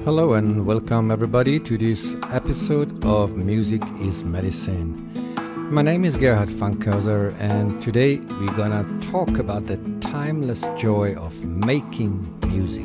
Hello and welcome everybody to this episode of Music is Medicine. My name is Gerhard Fankhauser and today we're gonna talk about the timeless joy of making music.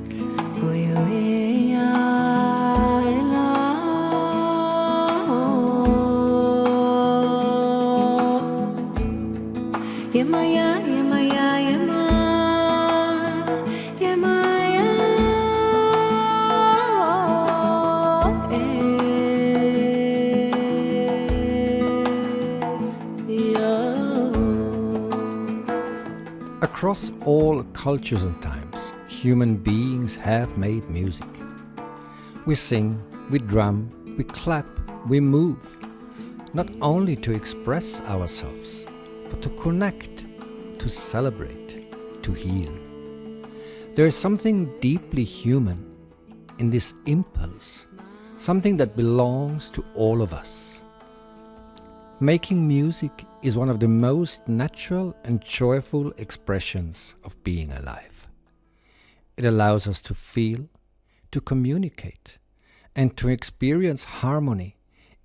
Across all cultures and times, human beings have made music. We sing, we drum, we clap, we move, not only to express ourselves, but to connect, to celebrate, to heal. There is something deeply human in this impulse, something that belongs to all of us. Making music is one of the most natural and joyful expressions of being alive. It allows us to feel, to communicate, and to experience harmony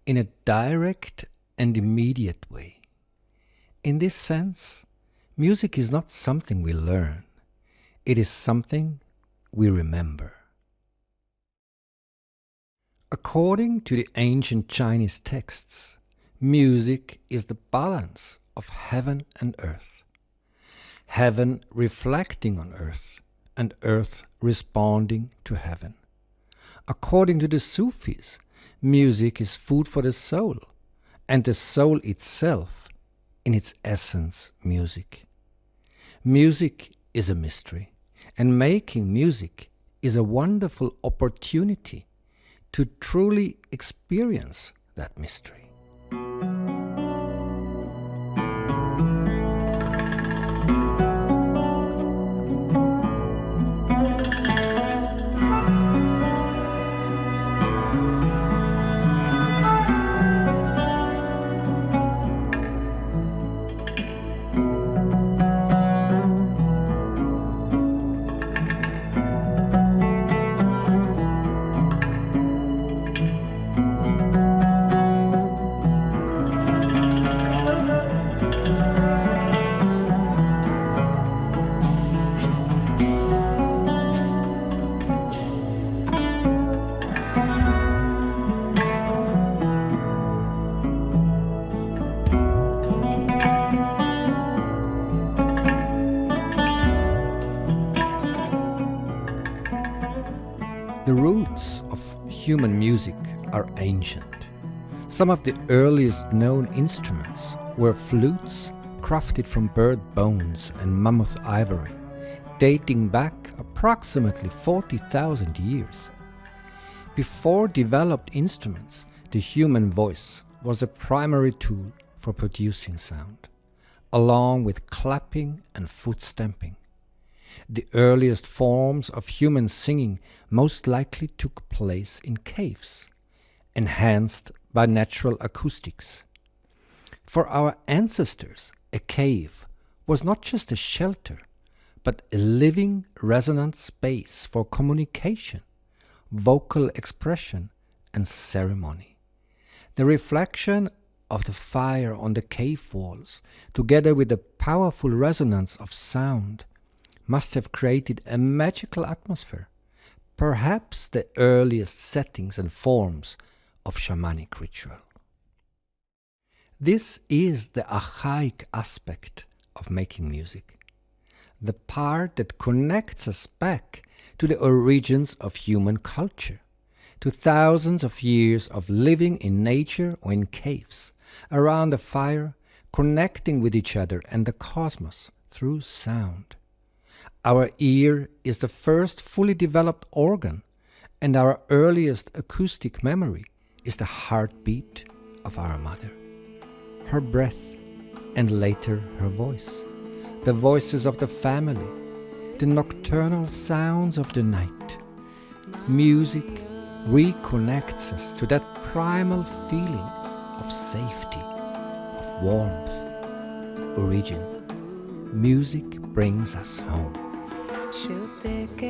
in a direct and immediate way. In this sense, music is not something we learn, it is something we remember. According to the ancient Chinese texts, music is the balance of heaven and earth. Heaven reflecting on earth and earth responding to heaven. According to the Sufis, music is food for the soul and the soul itself in its essence music. Music is a mystery and making music is a wonderful opportunity to truly experience that mystery. The roots of human music are ancient. Some of the earliest known instruments were flutes crafted from bird bones and mammoth ivory, dating back approximately 40,000 years. Before developed instruments, the human voice was a primary tool for producing sound, along with clapping and foot stamping. The earliest forms of human singing most likely took place in caves, enhanced by natural acoustics. For our ancestors, a cave was not just a shelter, but a living, resonant space for communication, vocal expression, and ceremony. The reflection of the fire on the cave walls, together with the powerful resonance of sound, must have created a magical atmosphere, perhaps the earliest settings and forms of shamanic ritual. This is the archaic aspect of making music, the part that connects us back to the origins of human culture, to thousands of years of living in nature or in caves, around a fire, connecting with each other and the cosmos through sound. Our ear is the first fully developed organ, and our earliest acoustic memory is the heartbeat of our mother. Her breath, and later her voice, the voices of the family, the nocturnal sounds of the night. Music reconnects us to that primal feeling of safety, of warmth, origin. Music brings us home. שותקת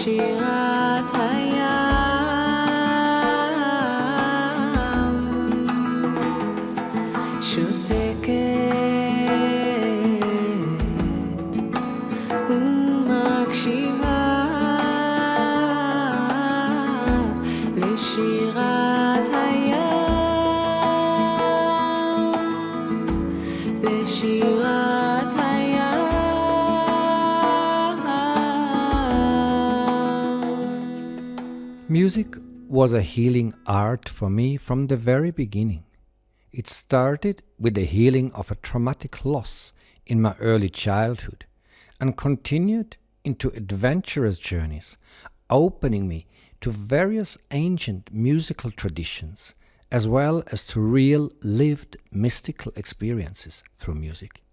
לשירת הים שותקת ומקשיבה לשירת הים לשירת הים. Music was a healing art for me from the very beginning. It started with the healing of a traumatic loss in my early childhood and continued into adventurous journeys, opening me to various ancient musical traditions as well as to real lived mystical experiences through music.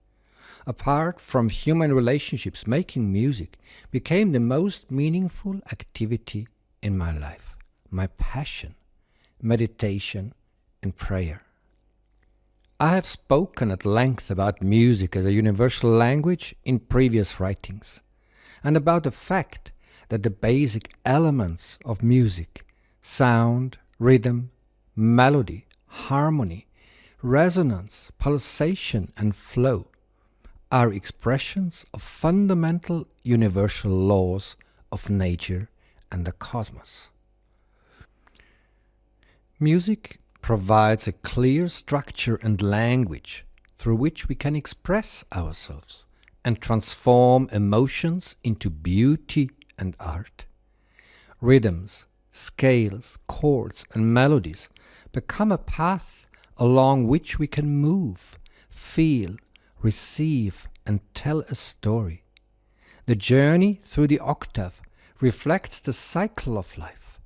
Apart from human relationships, making music became the most meaningful activity in my life, my passion, meditation, and prayer. I have spoken at length about music as a universal language in previous writings, and about the fact that the basic elements of music, sound, rhythm, melody, harmony, resonance, pulsation, and flow, are expressions of fundamental universal laws of nature and the cosmos. Music provides a clear structure and language through which we can express ourselves and transform emotions into beauty and art. Rhythms, scales, chords, and melodies become a path along which we can move, feel, receive, and tell a story. The journey through the octave reflects the cycle of life.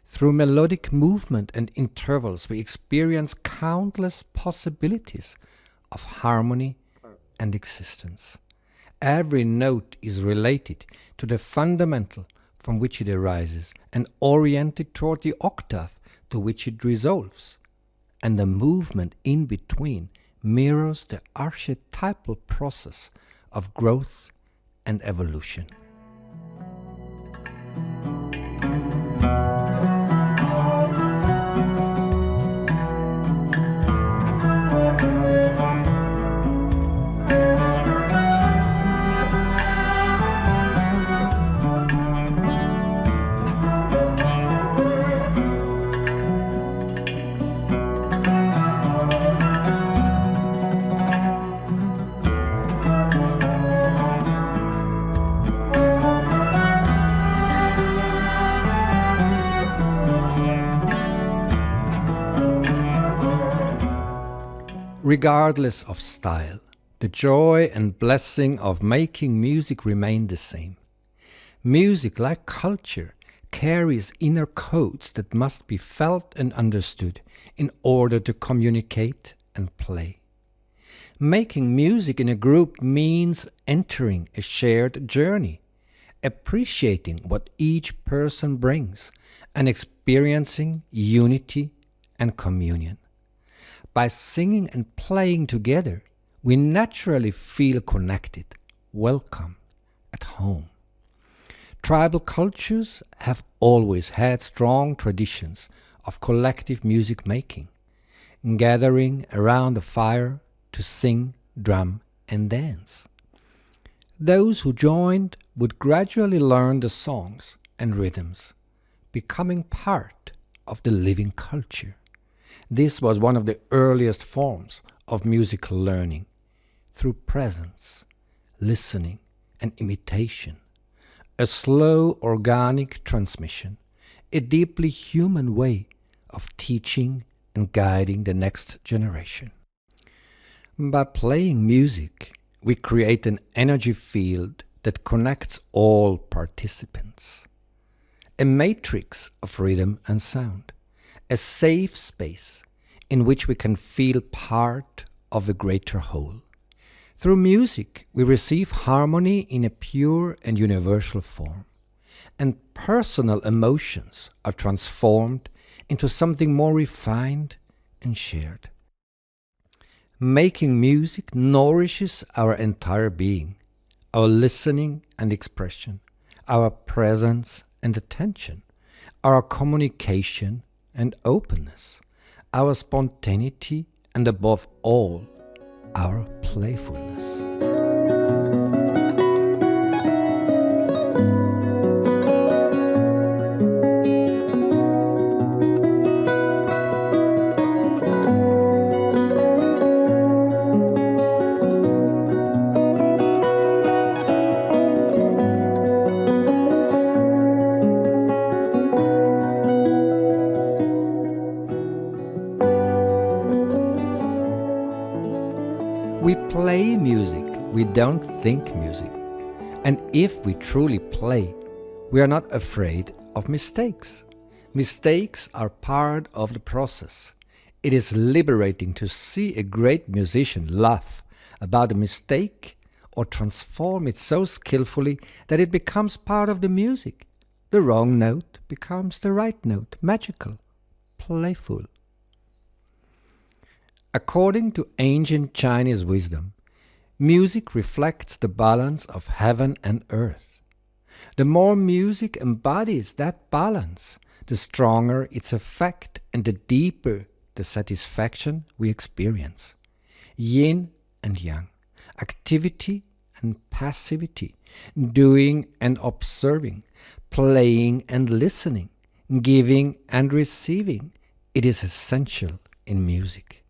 Through melodic movement and intervals, we experience countless possibilities of harmony and existence. Every note is related to the fundamental from which it arises and oriented toward the octave to which it resolves, and the movement in between mirrors the archetypal process of growth and evolution. Regardless of style, the joy and blessing of making music remain the same. Music, like culture, carries inner codes that must be felt and understood in order to communicate and play. Making music in a group means entering a shared journey, appreciating what each person brings, and experiencing unity and communion. By singing and playing together, we naturally feel connected, welcome, at home. Tribal cultures have always had strong traditions of collective music making, gathering around the fire to sing, drum, and dance. Those who joined would gradually learn the songs and rhythms, becoming part of the living culture. This was one of the earliest forms of musical learning, through presence, listening, and imitation. A slow, organic transmission, a deeply human way of teaching and guiding the next generation. By playing music, we create an energy field that connects all participants. A matrix of rhythm and sound. A safe space in which we can feel part of a greater whole. Through music, we receive harmony in a pure and universal form, and personal emotions are transformed into something more refined and shared. Making music nourishes our entire being, our listening and expression, our presence and attention, our communication and openness, our spontaneity, and above all, our playfulness. We play music, we don't think music. And if we truly play, we are not afraid of mistakes. Mistakes are part of the process. It is liberating to see a great musician laugh about a mistake or transform it so skillfully that it becomes part of the music. The wrong note becomes the right note, magical, playful. According to ancient Chinese wisdom, music reflects the balance of heaven and earth. The more music embodies that balance, the stronger its effect and the deeper the satisfaction we experience. Yin and yang, activity and passivity, doing and observing, playing and listening, giving and receiving, it is essential in music.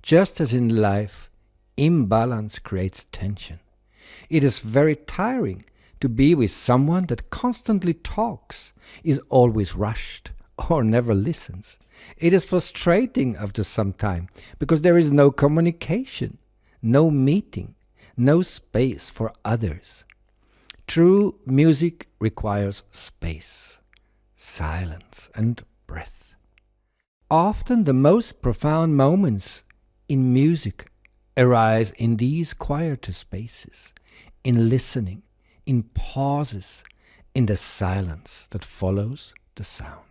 Just as in life, imbalance creates tension. It is very tiring to be with someone that constantly talks, is always rushed, or never listens. It is frustrating after some time because there is no communication, no meeting, no space for others. True music requires space, silence, and breath. Often the most profound moments in music arise in these quieter spaces, in listening, in pauses, in the silence that follows the sound.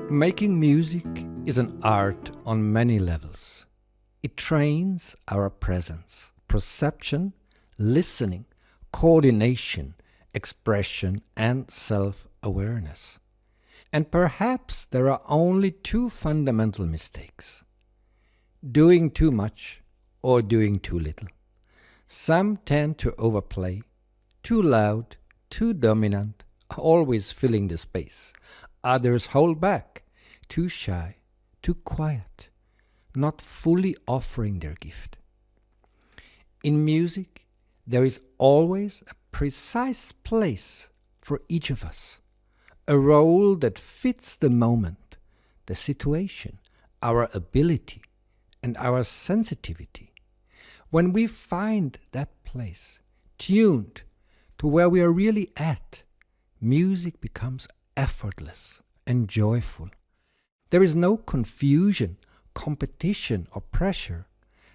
Making music is an art on many levels. It trains our presence, perception, listening, coordination, expression, and self-awareness. And perhaps there are only two fundamental mistakes: doing too much or doing too little. Some tend to overplay, too loud, too dominant, always filling the space. Others hold back, too shy, too quiet, not fully offering their gift. In music, there is always a precise place for each of us, a role that fits the moment, the situation, our ability, and our sensitivity. When we find that place, tuned to where we are really at, music becomes effortless and joyful. There is no confusion, competition or pressure,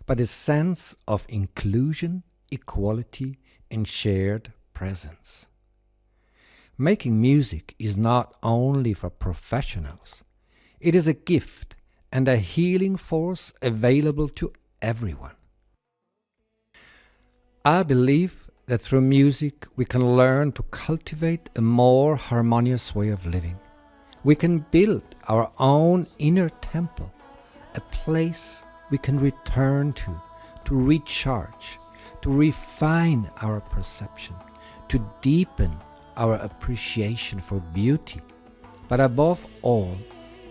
but a sense of inclusion, equality, and shared presence. Making music is not only for professionals. It is a gift and a healing force available to everyone. I believe that through music we can learn to cultivate a more harmonious way of living. We can build our own inner temple, a place we can return to recharge, to refine our perception, to deepen our appreciation for beauty. But above all,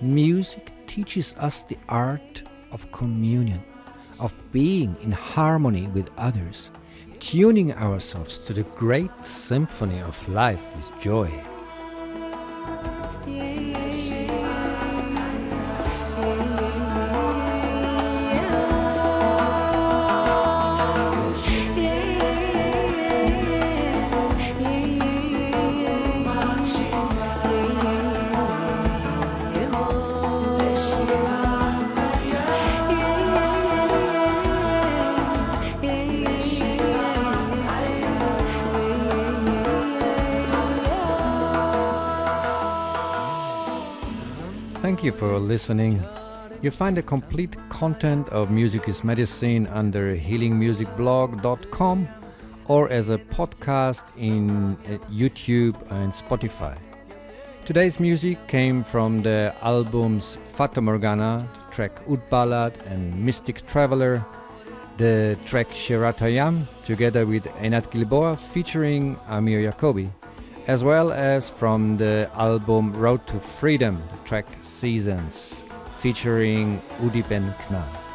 music teaches us the art of communion, of being in harmony with others, tuning ourselves to the great symphony of life with joy. Thank you for listening. You find the complete content of Music is Medicine under healingmusicblog.com or as a podcast in YouTube and Spotify. Today's music came from the albums Fata Morgana, the track Oud Ballad and Mystic Traveler, the track Sheratayam together with Einat Gilboa featuring Amir Jacobi, as well as from the album Road to Freedom, the track Seasons, featuring Udi Ben Knan.